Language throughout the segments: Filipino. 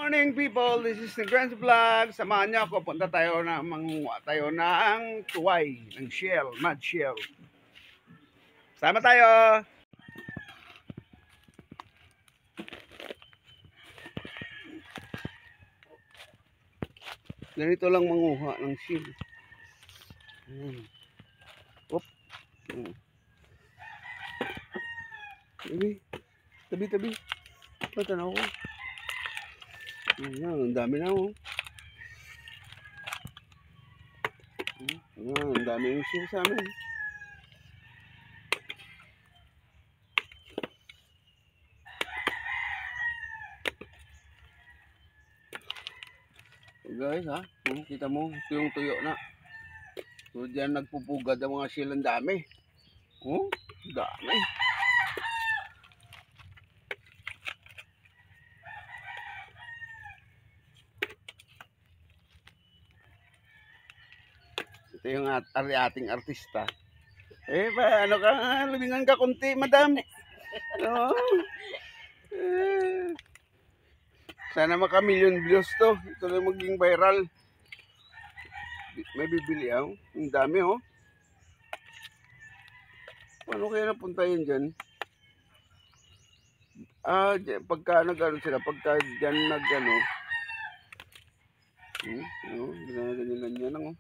Morning people, this is the Grand Vlog. Samahan niyo ako, punta tayo na manguha tayo ng tuway, ng shell, mud shell. Sama tayo. Ganito lang manguha ng shell. Op. Tabi. Patanaw ko. Ang dami na oh. Ang dami yung shell sa amin. Guys ha, kita mo, ito yung tuyo na. So dyan nagpupugad ang mga shell, ang dami. Dami. Ito yung ating artista. Ano ka, lumingan ka kunti, madam. No? Sana maka million views to. Ito na maging viral. May bibili ako. Ang dami oh. Paano kaya napunta yun dyan? Pagka nag-ano sila, pagka dyan nag-ano. Ganyan lang oh.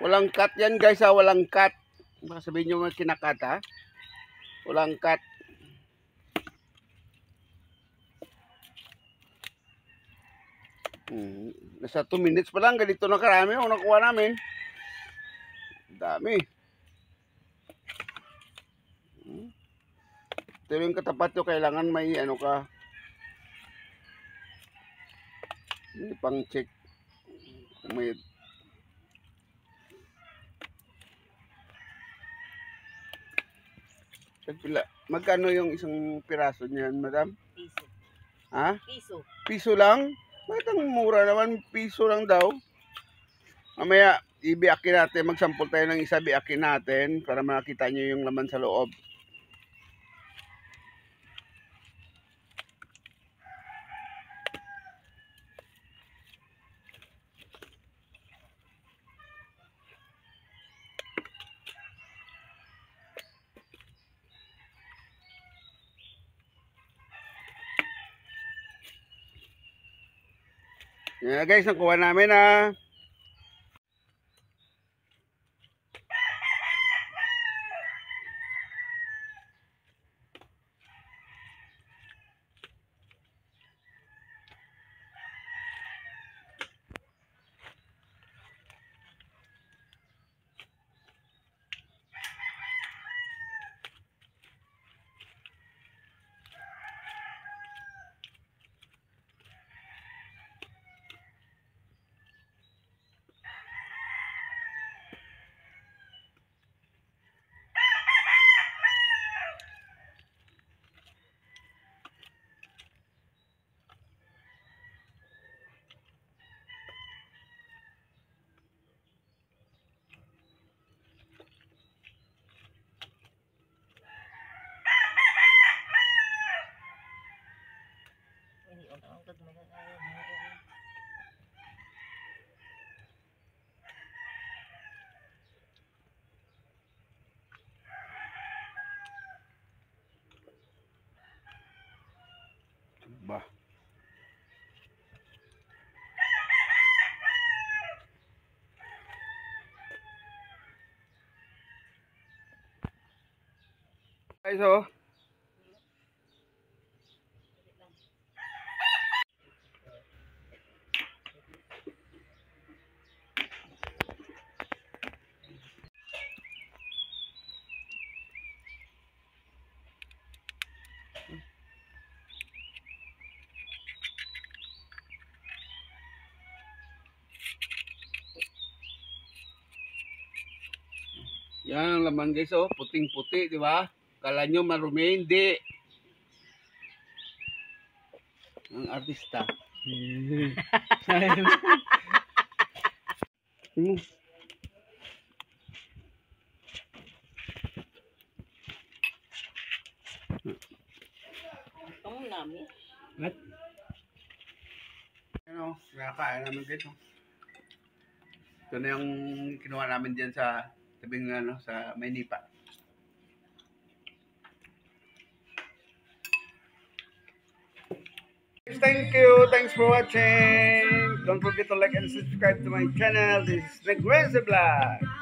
Walang cut yan guys ha, walang cut. Baka sabihin nyo kinakat ha. Walang cut. Nasa 2 minutes pa lang, ganito na karami ang nakuha namin. Dami. Ito yung katapat nyo, kailangan may ano ka. Pang check. May magkano yung isang piraso niyan, madam? Piso. Ha? Piso. Piso lang? Bakit ang mura naman? Piso lang daw. Mamaya, ibiakin natin. Magsampol tayo ng isa, biakin natin para makita nyo yung laman sa loob. Yan guys, nakuha namin ha. Bah. Guys oh. Yan ang laman guys oh, puting-puti, di ba? Kala nyo marumi, hindi. Ang artista. namin. What? Ano, nakakain namin dito. Ito na yung kinuha namin dyan sa tabing ano, sa Maynila. Thank you. Thanks for watching. Don't forget to like and subscribe to my channel. This is Negreza Vlog.